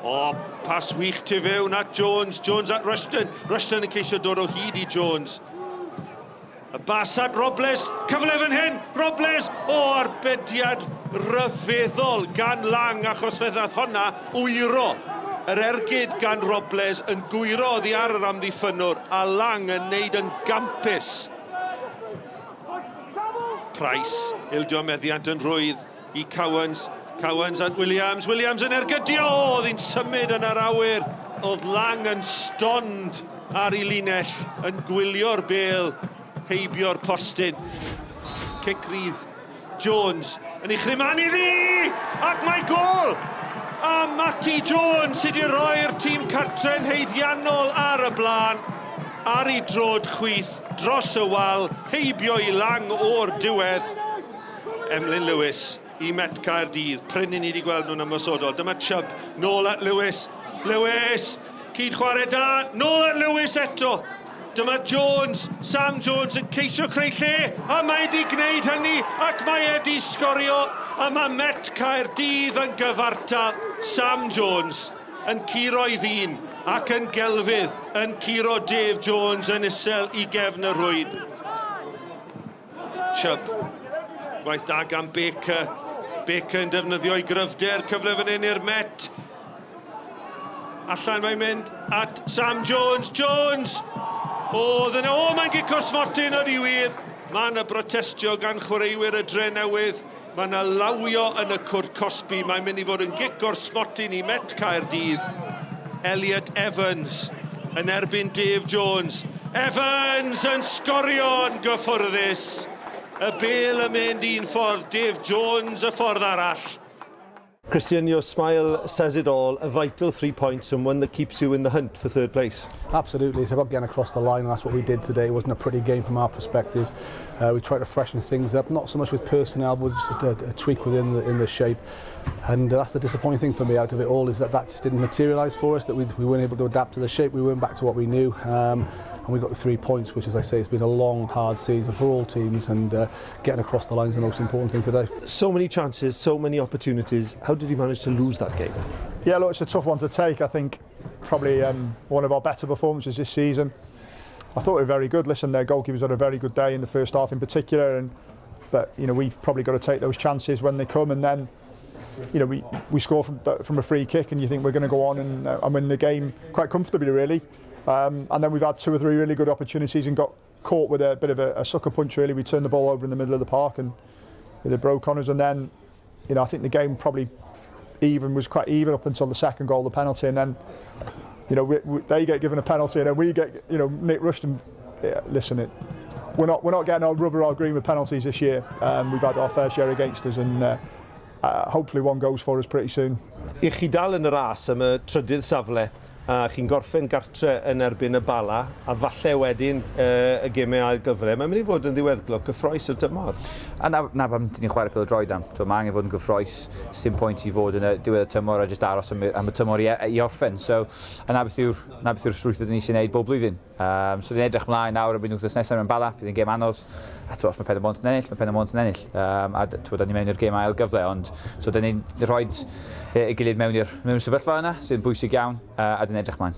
O, pas wych tu fewn at Jones. Jones at Rushton. Rushton yn ceisio dod o hyd I Jones. Y bas at Robles. Cyfle fan hyn. Robles. O, arbediad ryfeddol gan Lang achos fe ddath honna wyro. Yr ergyd gan Robles yn gwyro oddi ar yr amddiffynwr a Lang yn neud yn gampus. Price, ildio meddiant yn rwydd I Cowans. Cowans at Williams. Williams yn ergydio. Oedd hi'n symud yn yr awyr. Oedd Lang yn stond ar ei linell yn gwylio'r bêl heibio'r postyn. Cic rydd. Jones yn ei chrymanu ddi! Ac mae gol! A Matty Jones sydd wedi roi'r tîm cartre'n heiddiannol ar y blaen. Ar ei drod chwith dros y wal, heibio I Lang o'r diwedd. Emlyn Lewis I Met Caerdydd, prynu ni wedi gweld nhw'n ymosodol. Dyma Chubb, nôl at Lewis. Lewis, cyd chwarae da, nôl at Lewis eto. Dyma Jones, Sam Jones yn ceisio creu lle, a mae wedi gwneud hynny, ac mae wedi sgorio, a mae Met Caerdydd yn gyfartal. Sam Jones yn curo'i ddyn, ac yn gelfydd yn curo Dave Jones yn isel I gefn y rwyd. Chubb, gwaith da gan Baker. Baker yn defnyddio I gryfder, cyfle fan hyn i'r Met. Allan mae'n mynd at Sam Jones. Jones! mae'n gico smotyn o'r I wir. Mae yna brotestio gan chwaraewyr y Drenewydd. Mae yna lawio yn y cwrt Cosby. Mae'n mynd I fod yn gico'r smotyn I Met Caerdydd. Elliot Evans yn erbyn Dave Jones. Evans yn sgorio yn gyffwrddus. Y bêl yn mynd un ffordd, Dave Jones y ffordd arall. Christian, your smile says it all. A vital 3 points and one that keeps you in the hunt for third place. Absolutely, it's about getting across the line, and that's what we did today. It wasn't a pretty game from our perspective. We tried to freshen things up, not so much with personnel, but just a tweak within the shape. And that's the disappointing thing for me out of it all, is that just didn't materialise for us, that we weren't able to adapt to the shape. We weren't back to what we knew. And we got the 3 points, which, as I say, it's been a long, hard season for all teams, and getting across the line is the most important thing today. So many chances, so many opportunities. How did you manage to lose that game? Yeah, look, it's a tough one to take. I think probably one of our better performances this season. I thought we were very good. Listen, their goalkeepers had a very good day in the first half in particular, but you know, we've probably got to take those chances when they come, and then you know, we score from a free kick, and you think we're going to go on and win the game quite comfortably, really. And then we've had 2 or 3 really good opportunities and got caught with a bit of a sucker punch, really. We turned the ball over in the middle of the park and they broke on us, and then you know, I think the game probably was quite even up until the second goal, the penalty, and then you know, they get given a penalty and then we get, you know, Nick Rushton. Yeah, listen, we're not getting our rubber or green with penalties this year. We've had our fair share against us, and hopefully one goes for us pretty soon. I chi dal yn y ras am y trydydd safle, a chi'n gorffen gartre yn erbyn y Bala, a falle wedyn y gemau ail gyfle. Mae'n mynd I fod yn ddiweddglo cyffroes y dymor. A na pam dyn ni'n chwarae pêl-droed am. Mae angen fod yn gyffroes, sy'n pwynt I fod yn y diwedd y tymor a jyst aros am y tymor I orffen. So, a na beth yw'r strwythod ni sy'n neud bob blwyddyn. So, dyn edrych mlaen nawr y bydd wythnos nesaf mewn Bala, bydd yn gêm anodd. A os mae Penamont yn ennill, mae Penamont yn ennill. A da ni mewn i'r gêm ail gyfle, ond so da ni'n rhoi y gilydd mewn sefyllfa yna, sy'n bwysig iawn, a dyn edrych mlaen.